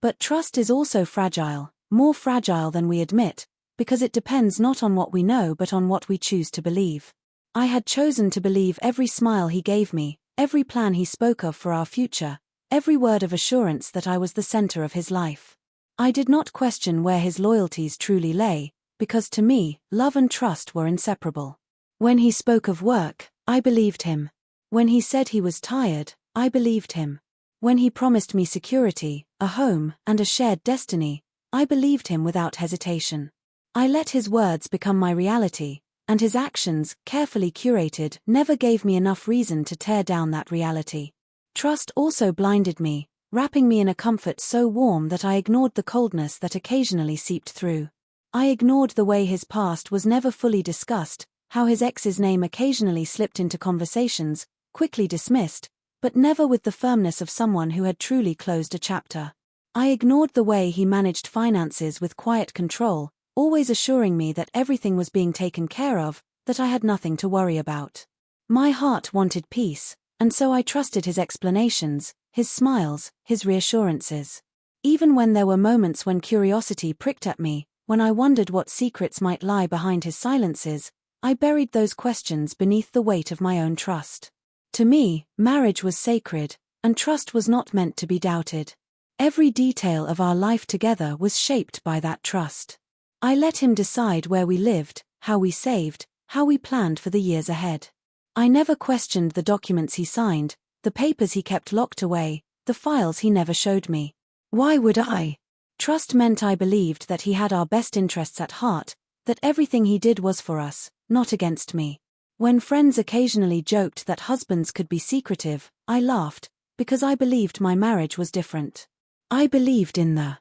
But trust is also fragile, more fragile than we admit, because it depends not on what we know but on what we choose to believe. I had chosen to believe every smile he gave me, every plan he spoke of for our future, every word of assurance that I was the center of his life. I did not question where his loyalties truly lay, because to me, love and trust were inseparable. When he spoke of work, I believed him. When he said he was tired, I believed him. When he promised me security, a home, and a shared destiny, I believed him without hesitation. I let his words become my reality, and his actions, carefully curated, never gave me enough reason to tear down that reality. Trust also blinded me, wrapping me in a comfort so warm that I ignored the coldness that occasionally seeped through. I ignored the way his past was never fully discussed, how his ex's name occasionally slipped into conversations, quickly dismissed, but never with the firmness of someone who had truly closed a chapter. I ignored the way he managed finances with quiet control, always assuring me that everything was being taken care of, that I had nothing to worry about. My heart wanted peace, and so I trusted his explanations, his smiles, his reassurances. Even when there were moments when curiosity pricked at me, when I wondered what secrets might lie behind his silences, I buried those questions beneath the weight of my own trust. To me, marriage was sacred, and trust was not meant to be doubted. Every detail of our life together was shaped by that trust. I let him decide where we lived, how we saved, how we planned for the years ahead. I never questioned the documents he signed, the papers he kept locked away, the files he never showed me. Why would I? Trust meant I believed that he had our best interests at heart, that everything he did was for us, not against me. When friends occasionally joked that husbands could be secretive, I laughed, because I believed my marriage was different. I believed in the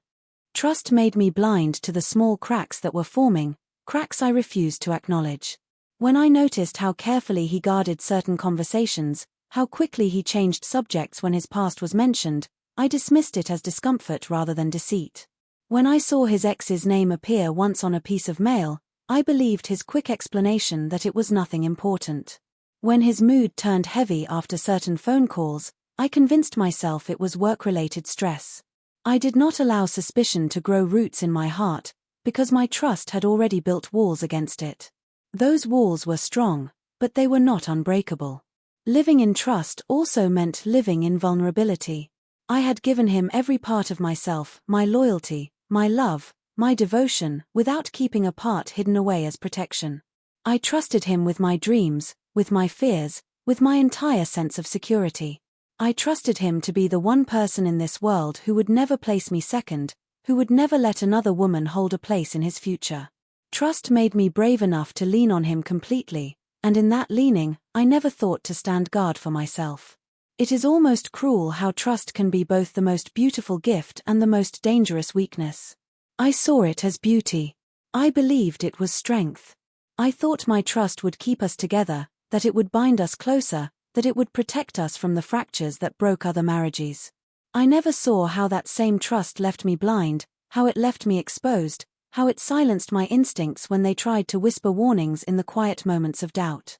trust made me blind to the small cracks that were forming, cracks I refused to acknowledge. When I noticed how carefully he guarded certain conversations, how quickly he changed subjects when his past was mentioned, I dismissed it as discomfort rather than deceit. When I saw his ex's name appear once on a piece of mail, I believed his quick explanation that it was nothing important. When his mood turned heavy after certain phone calls, I convinced myself it was work-related stress. I did not allow suspicion to grow roots in my heart, because my trust had already built walls against it. Those walls were strong, but they were not unbreakable. Living in trust also meant living in vulnerability. I had given him every part of myself, my loyalty, my love, my devotion, without keeping a part hidden away as protection. I trusted him with my dreams, with my fears, with my entire sense of security. I trusted him to be the one person in this world who would never place me second, who would never let another woman hold a place in his future. Trust made me brave enough to lean on him completely, and in that leaning, I never thought to stand guard for myself. It is almost cruel how trust can be both the most beautiful gift and the most dangerous weakness. I saw it as beauty. I believed it was strength. I thought my trust would keep us together, that it would bind us closer, that it would protect us from the fractures that broke other marriages. I never saw how that same trust left me blind, how it left me exposed, how it silenced my instincts when they tried to whisper warnings in the quiet moments of doubt.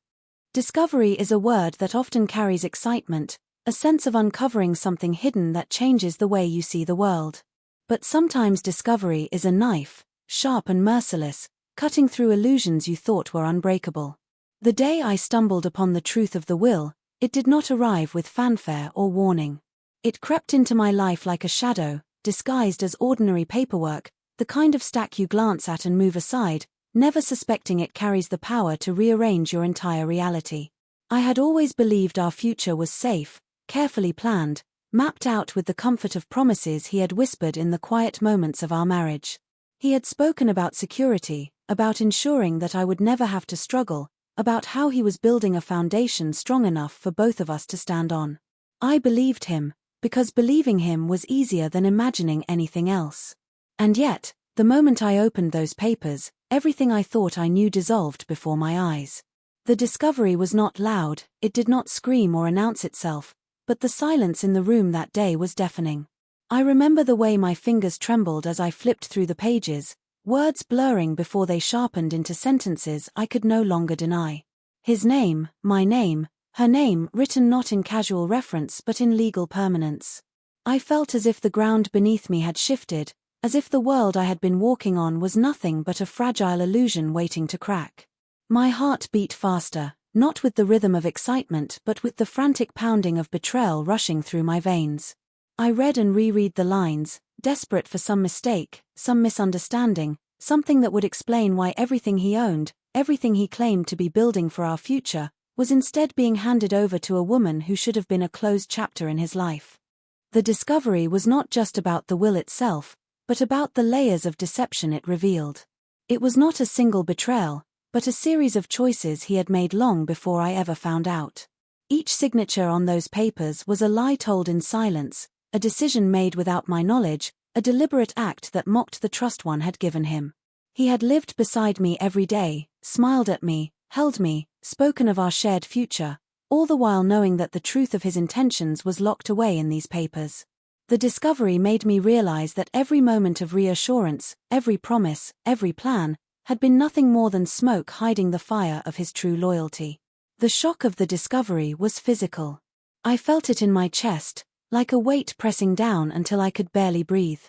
Discovery is a word that often carries excitement, a sense of uncovering something hidden that changes the way you see the world. But sometimes discovery is a knife, sharp and merciless, cutting through illusions you thought were unbreakable. The day I stumbled upon the truth of the will, it did not arrive with fanfare or warning. It crept into my life like a shadow, disguised as ordinary paperwork, the kind of stack you glance at and move aside, never suspecting it carries the power to rearrange your entire reality. I had always believed our future was safe, carefully planned, mapped out with the comfort of promises he had whispered in the quiet moments of our marriage. He had spoken about security, about ensuring that I would never have to struggle, about how he was building a foundation strong enough for both of us to stand on. I believed him, because believing him was easier than imagining anything else. And yet, the moment I opened those papers, everything I thought I knew dissolved before my eyes. The discovery was not loud, it did not scream or announce itself, but the silence in the room that day was deafening. I remember the way my fingers trembled as I flipped through the pages, words blurring before they sharpened into sentences I could no longer deny. His name, my name, her name, written not in casual reference but in legal permanence. I felt as if the ground beneath me had shifted, as if the world I had been walking on was nothing but a fragile illusion waiting to crack. My heart beat faster, not with the rhythm of excitement but with the frantic pounding of betrayal rushing through my veins. I read and reread the lines, desperate for some mistake, some misunderstanding, something that would explain why everything he owned, everything he claimed to be building for our future, was instead being handed over to a woman who should have been a closed chapter in his life. The discovery was not just about the will itself, but about the layers of deception it revealed. It was not a single betrayal, but a series of choices he had made long before I ever found out. Each signature on those papers was a lie told in silence, a decision made without my knowledge, a deliberate act that mocked the trust one had given him. He had lived beside me every day, smiled at me, held me, spoken of our shared future, all the while knowing that the truth of his intentions was locked away in these papers. The discovery made me realize that every moment of reassurance, every promise, every plan, had been nothing more than smoke hiding the fire of his true loyalty. The shock of the discovery was physical. I felt it in my chest, like a weight pressing down until I could barely breathe.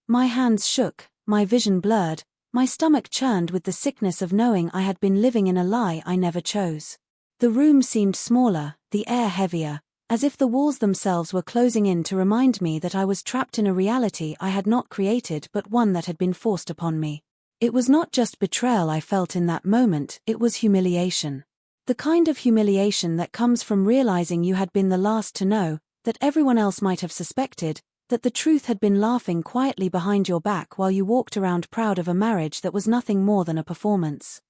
My hands shook, my vision blurred, my stomach churned with the sickness of knowing I had been living in a lie I never chose. The room seemed smaller, the air heavier, as if the walls themselves were closing in to remind me that I was trapped in a reality I had not created but one that had been forced upon me. It was not just betrayal I felt in that moment, it was humiliation. The kind of humiliation that comes from realizing you had been the last to know, that everyone else might have suspected, that the truth had been laughing quietly behind your back while you walked around proud of a marriage that was nothing more than a performance.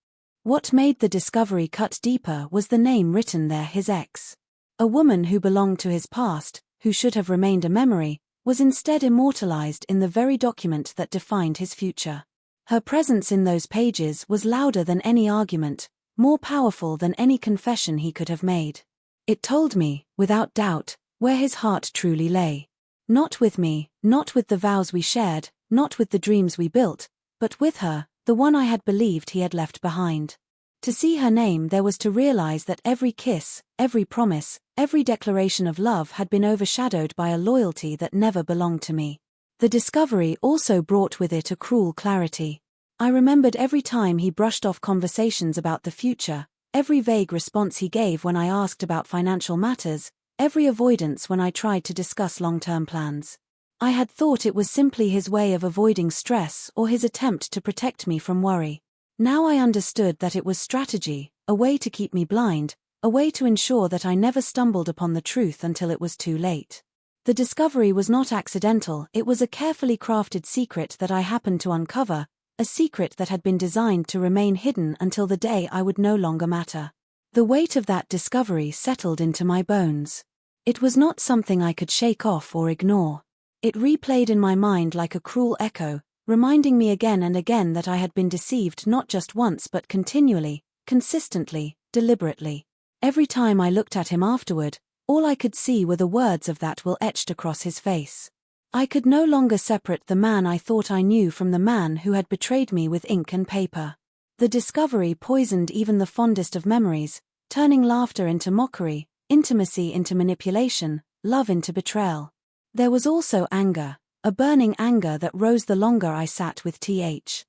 What made the discovery cut deeper was the name written there, his ex. A woman who belonged to his past, who should have remained a memory, was instead immortalized in the very document that defined his future. Her presence in those pages was louder than any argument, more powerful than any confession he could have made. It told me, without doubt, where his heart truly lay. Not with me, not with the vows we shared, not with the dreams we built, but with her, the one I had believed he had left behind. To see her name there was to realize that every kiss, every promise, every declaration of love had been overshadowed by a loyalty that never belonged to me. The discovery also brought with it a cruel clarity. I remembered every time he brushed off conversations about the future, every vague response he gave when I asked about financial matters, every avoidance when I tried to discuss long-term plans. I had thought it was simply his way of avoiding stress or his attempt to protect me from worry. Now I understood that it was strategy, a way to keep me blind, a way to ensure that I never stumbled upon the truth until it was too late. The discovery was not accidental, it was a carefully crafted secret that I happened to uncover, a secret that had been designed to remain hidden until the day I would no longer matter. The weight of that discovery settled into my bones. It was not something I could shake off or ignore. It replayed in my mind like a cruel echo, reminding me again and again that I had been deceived not just once but continually, consistently, deliberately. Every time I looked at him afterward, all I could see were the words of that will etched across his face. I could no longer separate the man I thought I knew from the man who had betrayed me with ink and paper. The discovery poisoned even the fondest of memories, turning laughter into mockery, intimacy into manipulation, love into betrayal. There was also anger, a burning anger that rose the longer I sat with TH.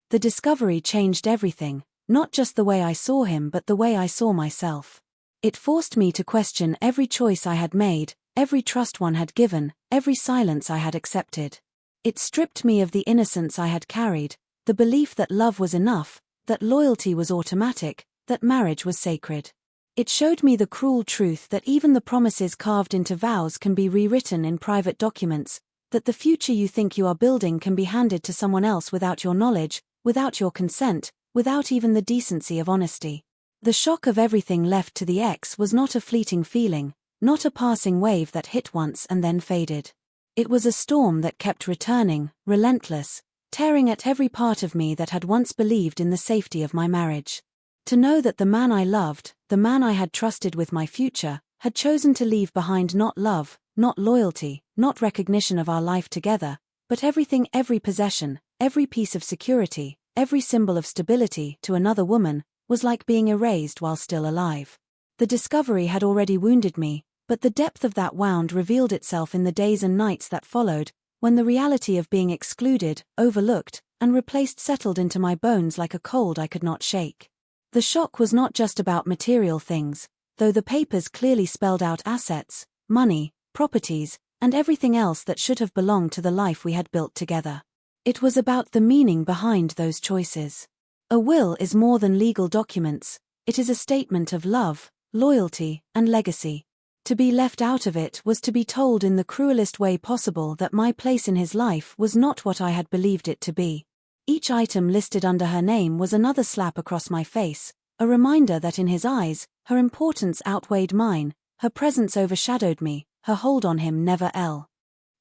The discovery changed everything, not just the way I saw him but the way I saw myself. It forced me to question every choice I had made, every trust one had given, every silence I had accepted. It stripped me of the innocence I had carried, the belief that love was enough, that loyalty was automatic, that marriage was sacred. It showed me the cruel truth that even the promises carved into vows can be rewritten in private documents, that the future you think you are building can be handed to someone else without your knowledge, without your consent, without even the decency of honesty. The shock of everything left to the ex was not a fleeting feeling, not a passing wave that hit once and then faded. It was a storm that kept returning, relentless, tearing at every part of me that had once believed in the safety of my marriage. To know that the man I loved, the man I had trusted with my future, had chosen to leave behind not love, not loyalty, not recognition of our life together, but everything, every possession, every piece of security, every symbol of stability to another woman, was like being erased while still alive. The discovery had already wounded me, But the depth of that wound revealed itself in the days and nights that followed, when the reality of being excluded, overlooked, and replaced settled into my bones like a cold I could not shake. The shock was not just about material things, though the papers clearly spelled out assets, money, properties, and everything else that should have belonged to the life we had built together. It was about the meaning behind those choices. A will is more than legal documents, it is a statement of love, loyalty, and legacy. To be left out of it was to be told in the cruelest way possible that my place in his life was not what I had believed it to be. Each item listed under her name was another slap across my face, a reminder that in his eyes, her importance outweighed mine, her presence overshadowed me, her hold on him never ell.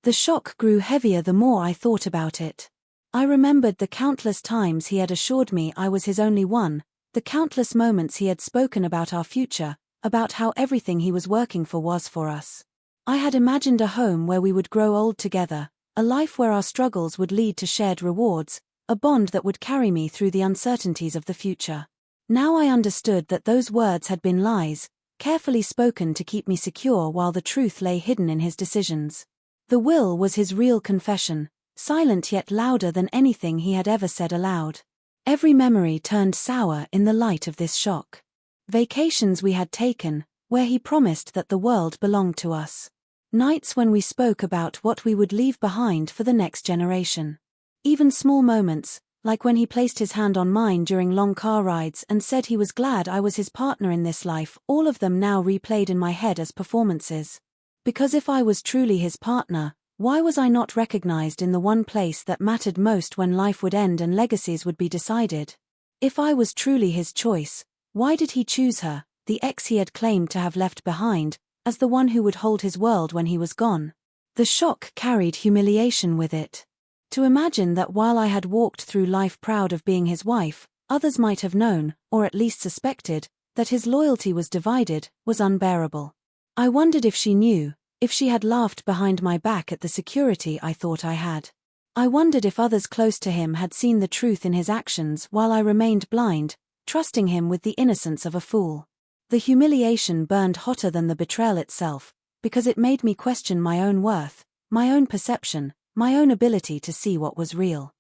The shock grew heavier the more I thought about it. I remembered the countless times he had assured me I was his only one, the countless moments he had spoken about our future, about how everything he was working for was for us. I had imagined a home where we would grow old together, a life where our struggles would lead to shared rewards, a bond that would carry me through the uncertainties of the future. Now I understood that those words had been lies, carefully spoken to keep me secure while the truth lay hidden in his decisions. The will was his real confession, silent yet louder than anything he had ever said aloud. Every memory turned sour in the light of this shock. Vacations we had taken, where he promised that the world belonged to us. Nights when we spoke about what we would leave behind for the next generation. Even small moments, like when he placed his hand on mine during long car rides and said he was glad I was his partner in this life, all of them now replayed in my head as performances. Because if I was truly his partner, why was I not recognized in the one place that mattered most when life would end and legacies would be decided? If I was truly his choice, why did he choose her, the ex he had claimed to have left behind, as the one who would hold his world when he was gone? The shock carried humiliation with it. To imagine that while I had walked through life proud of being his wife, others might have known, or at least suspected, that his loyalty was divided, was unbearable. I wondered if she knew, if she had laughed behind my back at the security I thought I had. I wondered if others close to him had seen the truth in his actions while I remained blind, trusting him with the innocence of a fool. The humiliation burned hotter than the betrayal itself, because it made me question my own worth, my own perception, my own ability to see what was real.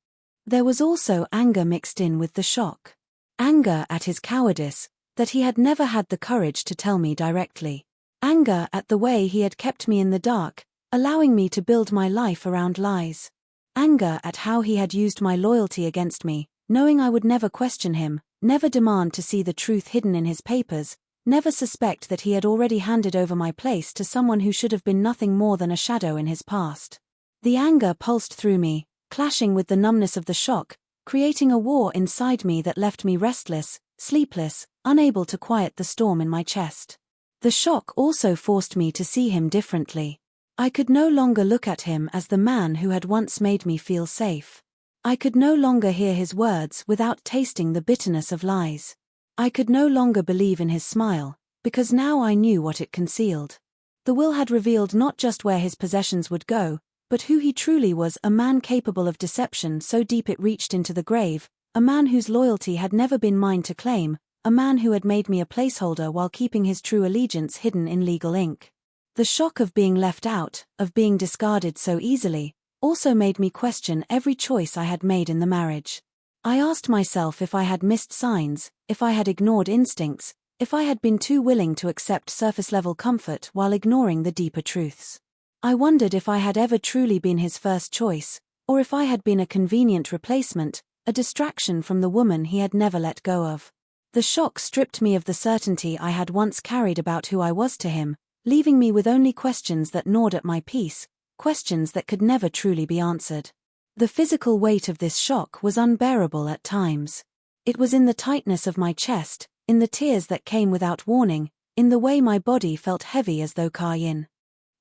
There was also anger mixed in with the shock. Anger at his cowardice, that he had never had the courage to tell me directly. Anger at the way he had kept me in the dark, allowing me to build my life around lies. Anger at how he had used my loyalty against me, knowing I would never question him, never demand to see the truth hidden in his papers, never suspect that he had already handed over my place to someone who should have been nothing more than a shadow in his past. The anger pulsed through me, clashing with the numbness of the shock, creating a war inside me that left me restless, sleepless, unable to quiet the storm in my chest. The shock also forced me to see him differently. I could no longer look at him as the man who had once made me feel safe. I could no longer hear his words without tasting the bitterness of lies. I could no longer believe in his smile, because now I knew what it concealed. The will had revealed not just where his possessions would go, but who he truly was, a man capable of deception so deep it reached into the grave, a man whose loyalty had never been mine to claim, a man who had made me a placeholder while keeping his true allegiance hidden in legal ink. The shock of being left out, of being discarded so easily, also made me question every choice I had made in the marriage. I asked myself if I had missed signs, if I had ignored instincts, if I had been too willing to accept surface-level comfort while ignoring the deeper truths. I wondered if I had ever truly been his first choice, or if I had been a convenient replacement, a distraction from the woman he had never let go of. The shock stripped me of the certainty I had once carried about who I was to him, leaving me with only questions that gnawed at my peace, questions that could never truly be answered. The physical weight of this shock was unbearable at times. It was in the tightness of my chest, in the tears that came without warning, in the way my body felt heavy as though cayenne.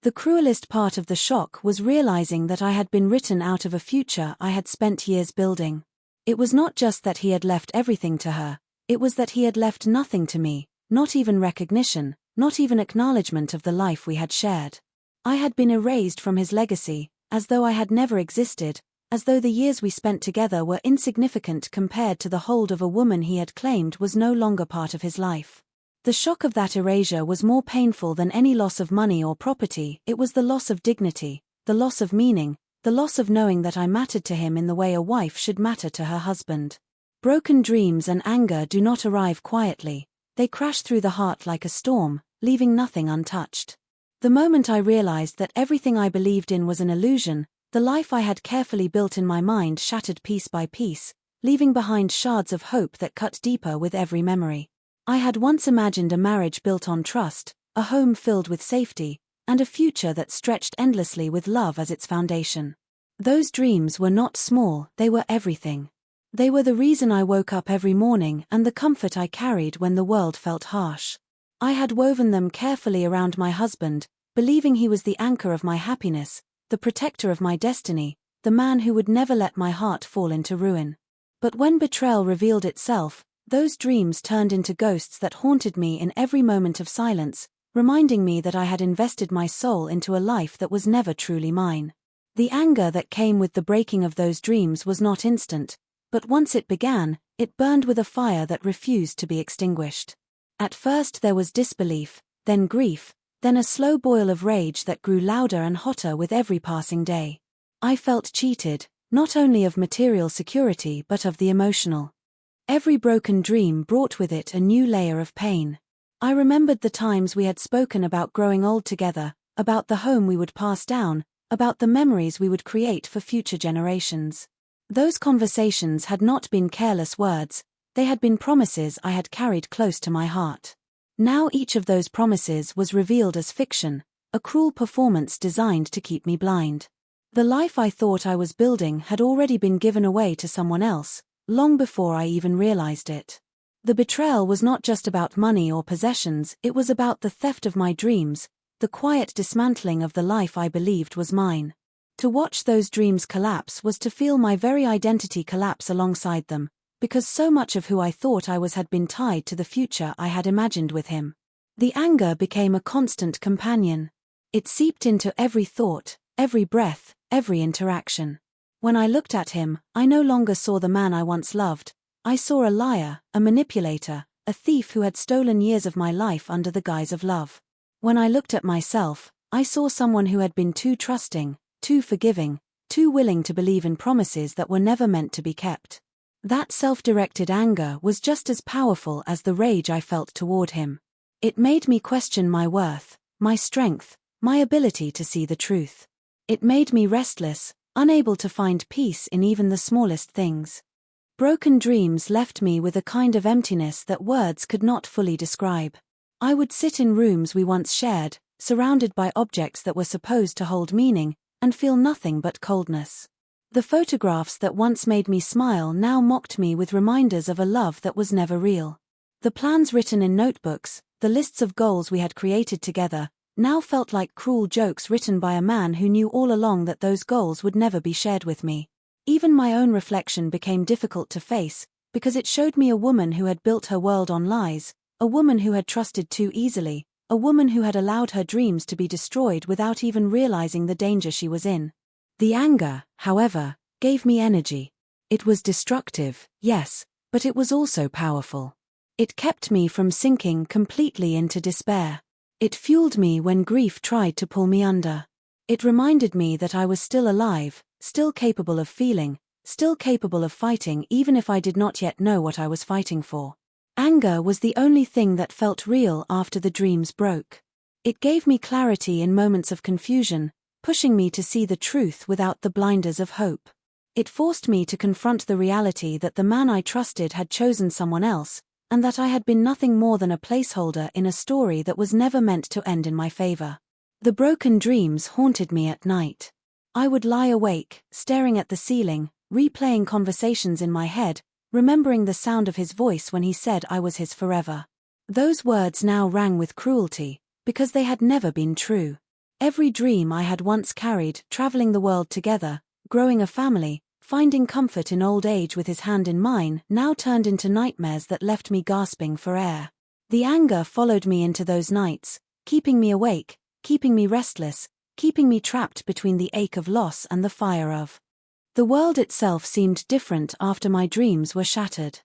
The cruelest part of the shock was realizing that I had been written out of a future I had spent years building. It was not just that he had left everything to her, it was that he had left nothing to me, not even recognition, not even acknowledgement of the life we had shared. I had been erased from his legacy, as though I had never existed, as though the years we spent together were insignificant compared to the hold of a woman he had claimed was no longer part of his life. The shock of that erasure was more painful than any loss of money or property. It was the loss of dignity, the loss of meaning, the loss of knowing that I mattered to him in the way a wife should matter to her husband. Broken dreams and anger do not arrive quietly. They crash through the heart like a storm, leaving nothing untouched. The moment I realized that everything I believed in was an illusion, the life I had carefully built in my mind shattered piece by piece, leaving behind shards of hope that cut deeper with every memory. I had once imagined a marriage built on trust, a home filled with safety, and a future that stretched endlessly with love as its foundation. Those dreams were not small, they were everything. They were the reason I woke up every morning and the comfort I carried when the world felt harsh. I had woven them carefully around my husband, believing he was the anchor of my happiness, the protector of my destiny, the man who would never let my heart fall into ruin. But when betrayal revealed itself, those dreams turned into ghosts that haunted me in every moment of silence, reminding me that I had invested my soul into a life that was never truly mine. The anger that came with the breaking of those dreams was not instant, but once it began, it burned with a fire that refused to be extinguished. At first there was disbelief, then grief, then a slow boil of rage that grew louder and hotter with every passing day. I felt cheated, not only of material security but of the emotional. Every broken dream brought with it a new layer of pain. I remembered the times we had spoken about growing old together, about the home we would pass down, about the memories we would create for future generations. Those conversations had not been careless words, they had been promises I had carried close to my heart. Now each of those promises was revealed as fiction, a cruel performance designed to keep me blind. The life I thought I was building had already been given away to someone else, long before I even realized it. The betrayal was not just about money or possessions, it was about the theft of my dreams, the quiet dismantling of the life I believed was mine. To watch those dreams collapse was to feel my very identity collapse alongside them, because so much of who I thought I was had been tied to the future I had imagined with him. The anger became a constant companion. It seeped into every thought, every breath, every interaction. When I looked at him, I no longer saw the man I once loved. I saw a liar, a manipulator, a thief who had stolen years of my life under the guise of love. When I looked at myself, I saw someone who had been too trusting, too forgiving, too willing to believe in promises that were never meant to be kept. That self-directed anger was just as powerful as the rage I felt toward him. It made me question my worth, my strength, my ability to see the truth. It made me restless, unable to find peace in even the smallest things. Broken dreams left me with a kind of emptiness that words could not fully describe. I would sit in rooms we once shared, surrounded by objects that were supposed to hold meaning, and feel nothing but coldness. The photographs that once made me smile now mocked me with reminders of a love that was never real. The plans written in notebooks, the lists of goals we had created together, now felt like cruel jokes written by a man who knew all along that those goals would never be shared with me. Even my own reflection became difficult to face, because it showed me a woman who had built her world on lies, a woman who had trusted too easily, a woman who had allowed her dreams to be destroyed without even realizing the danger she was in. The anger, however, gave me energy. It was destructive, yes, but it was also powerful. It kept me from sinking completely into despair. It fueled me when grief tried to pull me under. It reminded me that I was still alive, still capable of feeling, still capable of fighting even if I did not yet know what I was fighting for. Anger was the only thing that felt real after the dreams broke. It gave me clarity in moments of confusion, pushing me to see the truth without the blinders of hope. It forced me to confront the reality that the man I trusted had chosen someone else, and that I had been nothing more than a placeholder in a story that was never meant to end in my favor. The broken dreams haunted me at night. I would lie awake, staring at the ceiling, replaying conversations in my head, remembering the sound of his voice when he said I was his forever. Those words now rang with cruelty, because they had never been true. Every dream I had once carried, traveling the world together, growing a family, finding comfort in old age with his hand in mine, now turned into nightmares that left me gasping for air. The anger followed me into those nights, keeping me awake, keeping me restless, keeping me trapped between the ache of loss and the fire of. The world itself seemed different after my dreams were shattered.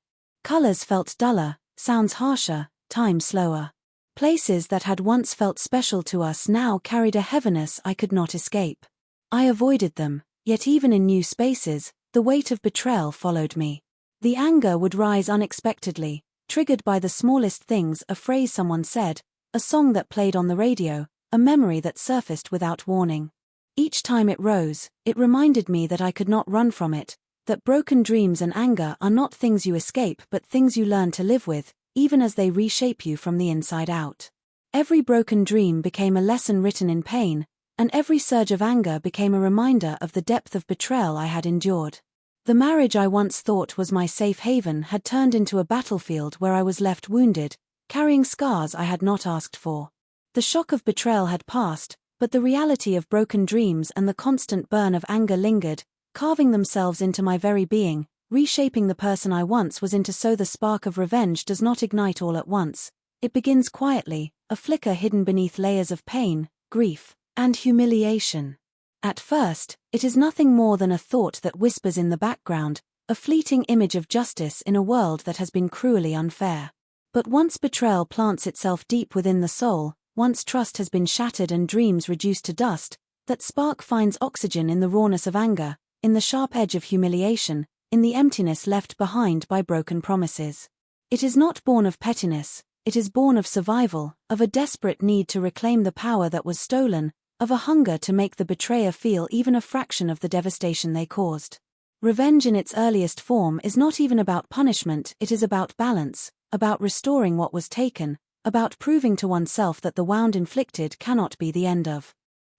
Colors felt duller, sounds harsher, time slower. Places that had once felt special to us now carried a heaviness I could not escape. I avoided them, yet even in new spaces, the weight of betrayal followed me. The anger would rise unexpectedly, triggered by the smallest things: a phrase someone said, a song that played on the radio, a memory that surfaced without warning. Each time it rose, it reminded me that I could not run from it, that broken dreams and anger are not things you escape but things you learn to live with, even as they reshape you from the inside out. Every broken dream became a lesson written in pain, and every surge of anger became a reminder of the depth of betrayal I had endured. The marriage I once thought was my safe haven had turned into a battlefield where I was left wounded, carrying scars I had not asked for. The shock of betrayal had passed, but the reality of broken dreams and the constant burn of anger lingered, carving themselves into my very being, reshaping the person I once was into. So the spark of revenge does not ignite all at once. It begins quietly, a flicker hidden beneath layers of pain, grief, and humiliation. At first, it is nothing more than a thought that whispers in the background, a fleeting image of justice in a world that has been cruelly unfair. But once betrayal plants itself deep within the soul, once trust has been shattered and dreams reduced to dust, that spark finds oxygen in the rawness of anger, in the sharp edge of humiliation, in the emptiness left behind by broken promises. It is not born of pettiness, it is born of survival, of a desperate need to reclaim the power that was stolen, of a hunger to make the betrayer feel even a fraction of the devastation they caused. Revenge in its earliest form is not even about punishment, it is about balance, about restoring what was taken, about proving to oneself that the wound inflicted cannot be the end of.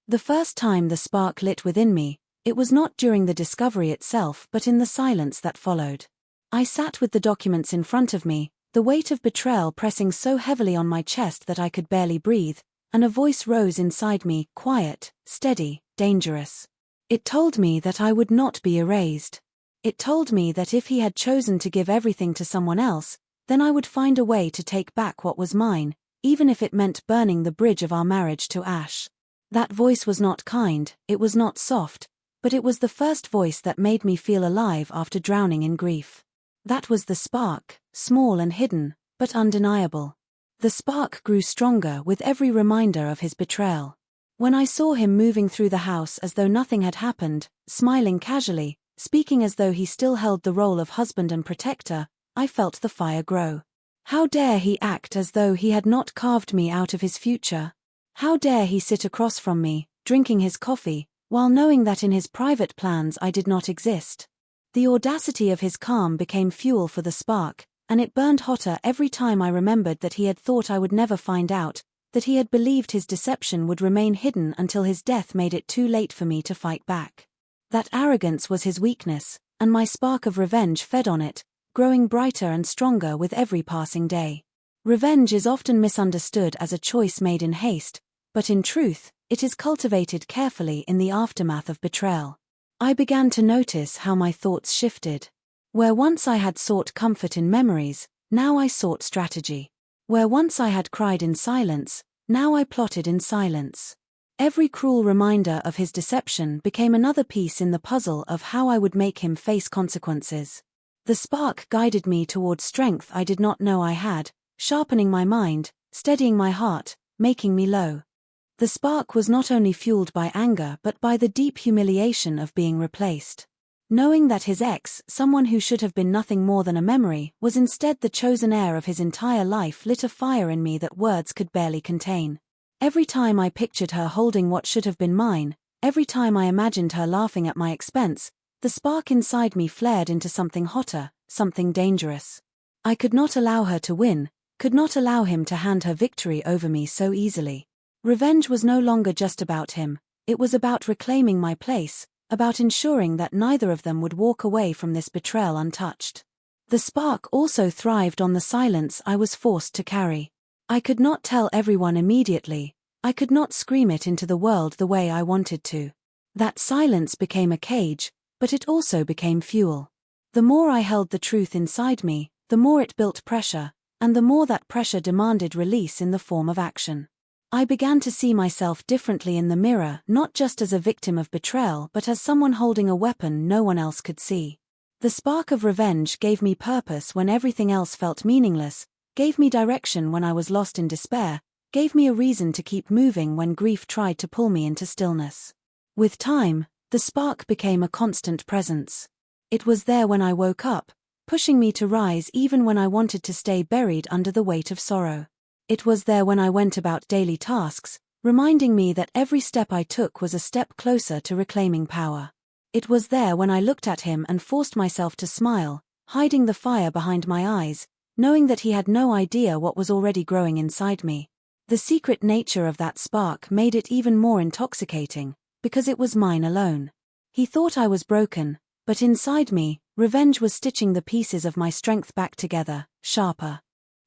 The first time the spark lit within me, it was not during the discovery itself but in the silence that followed. I sat with the documents in front of me, the weight of betrayal pressing so heavily on my chest that I could barely breathe, and a voice rose inside me, quiet, steady, dangerous. It told me that I would not be erased. It told me that if he had chosen to give everything to someone else, then I would find a way to take back what was mine, even if it meant burning the bridge of our marriage to ash. That voice was not kind, it was not soft, but it was the first voice that made me feel alive after drowning in grief. That was the spark, small and hidden, but undeniable. The spark grew stronger with every reminder of his betrayal. When I saw him moving through the house as though nothing had happened, smiling casually, speaking as though he still held the role of husband and protector, I felt the fire grow. How dare he act as though he had not carved me out of his future? How dare he sit across from me, drinking his coffee, while knowing that in his private plans I did not exist? The audacity of his calm became fuel for the spark, and it burned hotter every time I remembered that he had thought I would never find out, that he had believed his deception would remain hidden until his death made it too late for me to fight back. That arrogance was his weakness, and my spark of revenge fed on it, growing brighter and stronger with every passing day. Revenge is often misunderstood as a choice made in haste, but in truth, it is cultivated carefully in the aftermath of betrayal. I began to notice how my thoughts shifted. Where once I had sought comfort in memories, now I sought strategy. Where once I had cried in silence, now I plotted in silence. Every cruel reminder of his deception became another piece in the puzzle of how I would make him face consequences. The spark guided me towards strength I did not know I had, sharpening my mind, steadying my heart, making me low. The spark was not only fueled by anger but by the deep humiliation of being replaced. Knowing that his ex, someone who should have been nothing more than a memory, was instead the chosen heir of his entire life lit a fire in me that words could barely contain. Every time I pictured her holding what should have been mine, every time I imagined her laughing at my expense, the spark inside me flared into something hotter, something dangerous. I could not allow her to win, could not allow him to hand her victory over me so easily. Revenge was no longer just about him, it was about reclaiming my place, about ensuring that neither of them would walk away from this betrayal untouched. The spark also thrived on the silence I was forced to carry. I could not tell everyone immediately, I could not scream it into the world the way I wanted to. That silence became a cage, but it also became fuel. The more I held the truth inside me, the more it built pressure, and the more that pressure demanded release in the form of action. I began to see myself differently in the mirror, not just as a victim of betrayal but as someone holding a weapon no one else could see. The spark of revenge gave me purpose when everything else felt meaningless, gave me direction when I was lost in despair, gave me a reason to keep moving when grief tried to pull me into stillness. With time, the spark became a constant presence. It was there when I woke up, pushing me to rise even when I wanted to stay buried under the weight of sorrow. It was there when I went about daily tasks, reminding me that every step I took was a step closer to reclaiming power. It was there when I looked at him and forced myself to smile, hiding the fire behind my eyes, knowing that he had no idea what was already growing inside me. The secret nature of that spark made it even more intoxicating, because it was mine alone. He thought I was broken, but inside me, revenge was stitching the pieces of my strength back together, sharper.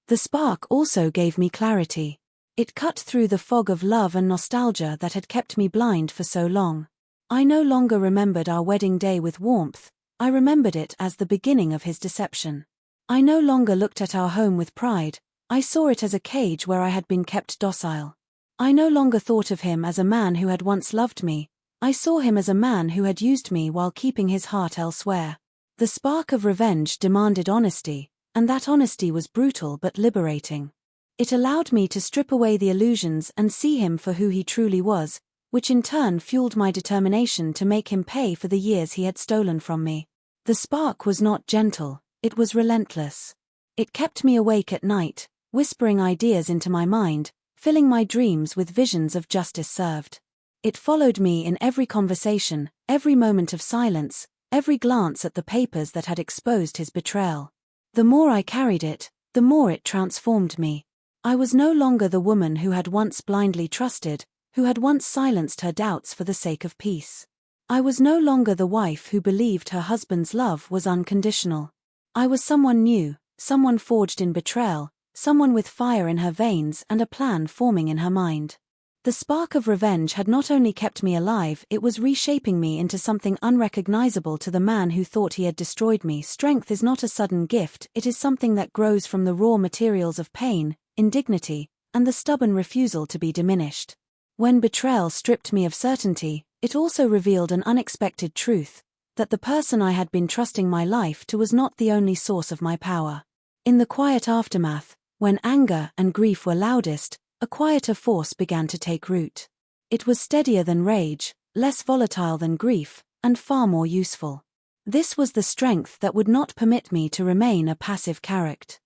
The spark also gave me clarity. It cut through the fog of love and nostalgia that had kept me blind for so long. I no longer remembered our wedding day with warmth, I remembered it as the beginning of his deception. I no longer looked at our home with pride, I saw it as a cage where I had been kept docile. I no longer thought of him as a man who had once loved me, I saw him as a man who had used me while keeping his heart elsewhere. The spark of revenge demanded honesty, and that honesty was brutal but liberating. It allowed me to strip away the illusions and see him for who he truly was, which in turn fueled my determination to make him pay for the years he had stolen from me. The spark was not gentle, it was relentless. It kept me awake at night, whispering ideas into my mind, filling my dreams with visions of justice served. It followed me in every conversation, every moment of silence, every glance at the papers that had exposed his betrayal. The more I carried it, the more it transformed me. I was no longer the woman who had once blindly trusted, who had once silenced her doubts for the sake of peace. I was no longer the wife who believed her husband's love was unconditional. I was someone new, someone forged in betrayal, someone with fire in her veins and a plan forming in her mind. The spark of revenge had not only kept me alive, it was reshaping me into something unrecognizable to the man who thought he had destroyed me. Strength is not a sudden gift, it is something that grows from the raw materials of pain, indignity, and the stubborn refusal to be diminished. When betrayal stripped me of certainty, it also revealed an unexpected truth, that the person I had been trusting my life to was not the only source of my power. In the quiet aftermath, when anger and grief were loudest, a quieter force began to take root. It was steadier than rage, less volatile than grief, and far more useful. This was the strength that would not permit me to remain a passive character.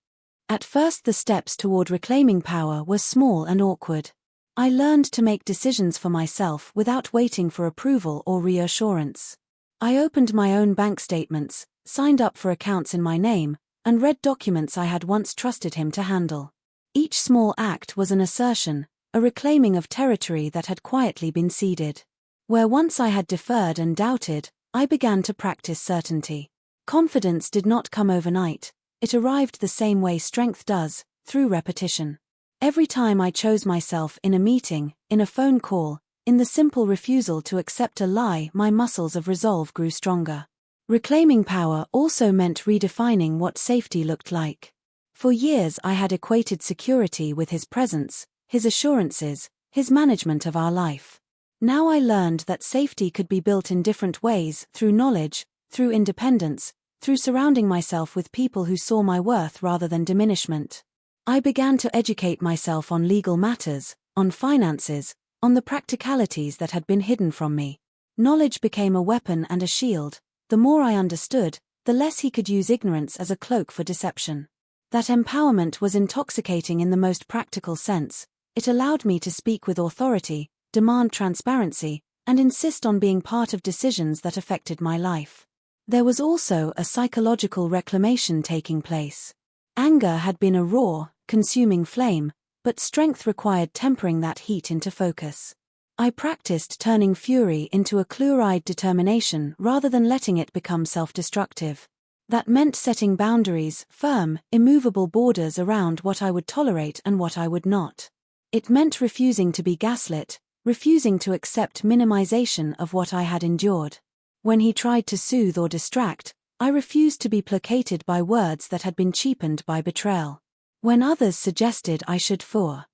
At first the steps toward reclaiming power were small and awkward. I learned to make decisions for myself without waiting for approval or reassurance. I opened my own bank statements, signed up for accounts in my name, and read documents I had once trusted him to handle. Each small act was an assertion, a reclaiming of territory that had quietly been ceded. Where once I had deferred and doubted, I began to practice certainty. Confidence did not come overnight, it arrived the same way strength does, through repetition. Every time I chose myself in a meeting, in a phone call, in the simple refusal to accept a lie, my muscles of resolve grew stronger. Reclaiming power also meant redefining what safety looked like. For years I had equated security with his presence, his assurances, his management of our life. Now I learned that safety could be built in different ways, through knowledge, through independence, through surrounding myself with people who saw my worth rather than diminishment. I began to educate myself on legal matters, on finances, on the practicalities that had been hidden from me. Knowledge became a weapon and a shield. The more I understood, the less he could use ignorance as a cloak for deception. That empowerment was intoxicating in the most practical sense. It allowed me to speak with authority, demand transparency, and insist on being part of decisions that affected my life. There was also a psychological reclamation taking place. Anger had been a raw, consuming flame, but strength required tempering that heat into focus. I practiced turning fury into a clear-eyed determination rather than letting it become self-destructive. That meant setting boundaries, firm, immovable borders around what I would tolerate and what I would not. It meant refusing to be gaslit, refusing to accept minimization of what I had endured. When he tried to soothe or distract, I refused to be placated by words that had been cheapened by betrayal. When others suggested I should for,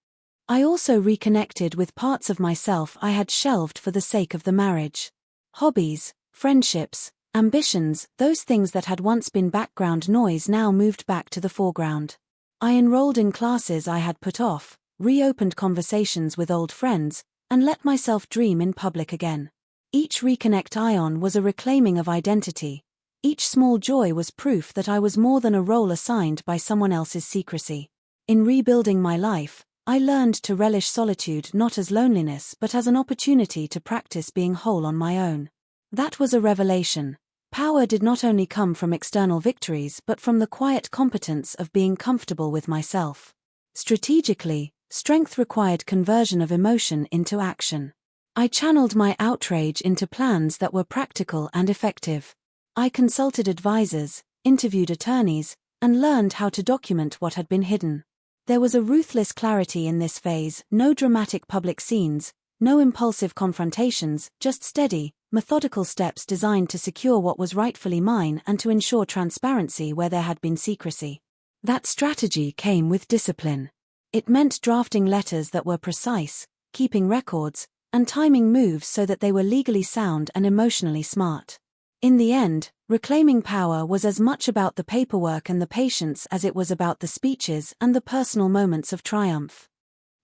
I also reconnected with parts of myself I had shelved for the sake of the marriage. Hobbies, friendships, ambitions, those things that had once been background noise now moved back to the foreground. I enrolled in classes I had put off, reopened conversations with old friends, and let myself dream in public again. Each reconnect ion was a reclaiming of identity. Each small joy was proof that I was more than a role assigned by someone else's secrecy. In rebuilding my life, I learned to relish solitude not as loneliness but as an opportunity to practice being whole on my own. That was a revelation. Power did not only come from external victories but from the quiet competence of being comfortable with myself. Strategically, strength required conversion of emotion into action. I channeled my outrage into plans that were practical and effective. I consulted advisors, interviewed attorneys, and learned how to document what had been hidden. There was a ruthless clarity in this phase, no dramatic public scenes, no impulsive confrontations, just steady, methodical steps designed to secure what was rightfully mine and to ensure transparency where there had been secrecy. That strategy came with discipline. It meant drafting letters that were precise, keeping records, and timing moves so that they were legally sound and emotionally smart. In the end, reclaiming power was as much about the paperwork and the patience as it was about the speeches and the personal moments of triumph.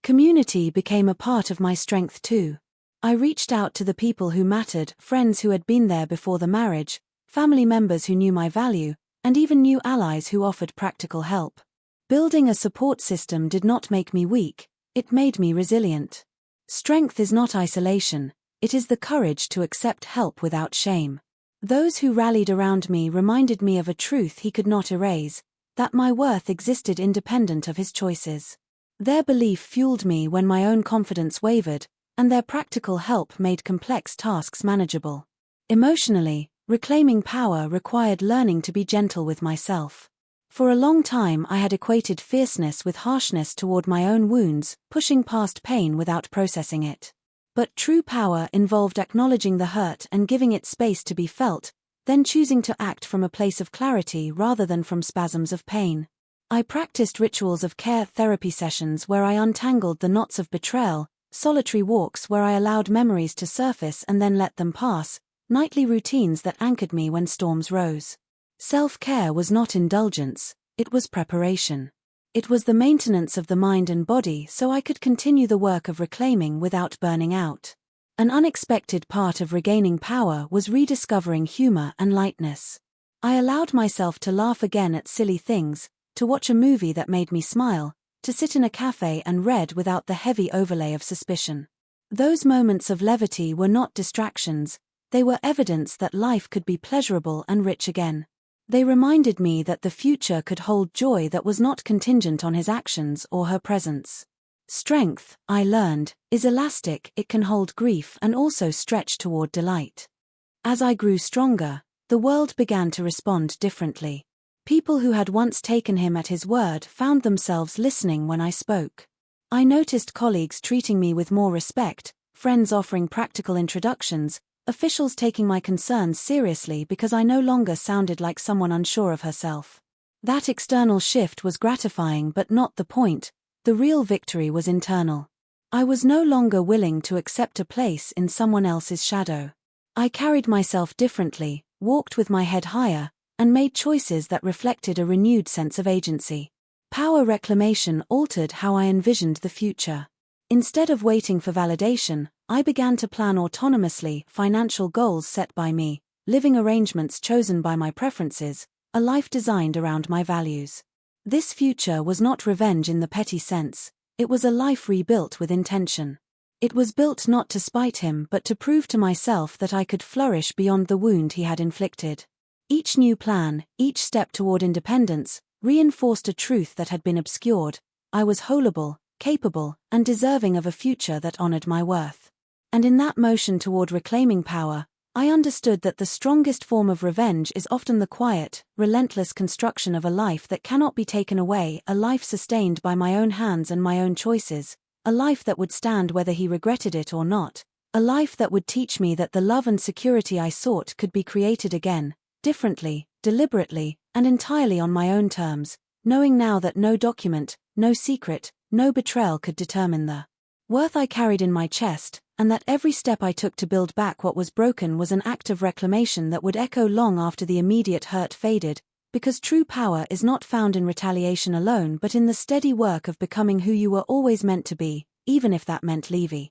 Community became a part of my strength too. I reached out to the people who mattered, friends who had been there before the marriage, family members who knew my value, and even new allies who offered practical help. Building a support system did not make me weak, it made me resilient. Strength is not isolation, it is the courage to accept help without shame. Those who rallied around me reminded me of a truth he could not erase, that my worth existed independent of his choices. Their belief fueled me when my own confidence wavered, and their practical help made complex tasks manageable. Emotionally, reclaiming power required learning to be gentle with myself. For a long time I had equated fierceness with harshness toward my own wounds, pushing past pain without processing it. But true power involved acknowledging the hurt and giving it space to be felt, then choosing to act from a place of clarity rather than from spasms of pain. I practiced rituals of care, therapy sessions where I untangled the knots of betrayal, solitary walks where I allowed memories to surface and then let them pass, nightly routines that anchored me when storms rose. Self-care was not indulgence, it was preparation. It was the maintenance of the mind and body so I could continue the work of reclaiming without burning out. An unexpected part of regaining power was rediscovering humor and lightness. I allowed myself to laugh again at silly things, to watch a movie that made me smile, to sit in a cafe and read without the heavy overlay of suspicion. Those moments of levity were not distractions, they were evidence that life could be pleasurable and rich again. They reminded me that the future could hold joy that was not contingent on his actions or her presence. Strength, I learned, is elastic, it can hold grief and also stretch toward delight. As I grew stronger, the world began to respond differently. People who had once taken him at his word found themselves listening when I spoke. I noticed colleagues treating me with more respect, friends offering practical introductions, officials taking my concerns seriously because I no longer sounded like someone unsure of herself. That external shift was gratifying but not the point, the real victory was internal. I was no longer willing to accept a place in someone else's shadow. I carried myself differently, walked with my head higher, and made choices that reflected a renewed sense of agency. Power reclamation altered how I envisioned the future. Instead of waiting for validation, I began to plan autonomously, financial goals set by me, living arrangements chosen by my preferences, a life designed around my values. This future was not revenge in the petty sense, it was a life rebuilt with intention. It was built not to spite him but to prove to myself that I could flourish beyond the wound he had inflicted. Each new plan, each step toward independence, reinforced a truth that had been obscured. I was wholeable, capable, and deserving of a future that honored my worth. And in that motion toward reclaiming power, I understood that the strongest form of revenge is often the quiet, relentless construction of a life that cannot be taken away, a life sustained by my own hands and my own choices, a life that would stand whether he regretted it or not, a life that would teach me that the love and security I sought could be created again, differently, deliberately, and entirely on my own terms, knowing now that no document, no secret, no betrayal could determine the worth I carried in my chest, and that every step I took to build back what was broken was an act of reclamation that would echo long after the immediate hurt faded, Because true power is not found in retaliation alone but in the steady work of becoming who you were always meant to be, even if that meant leaving.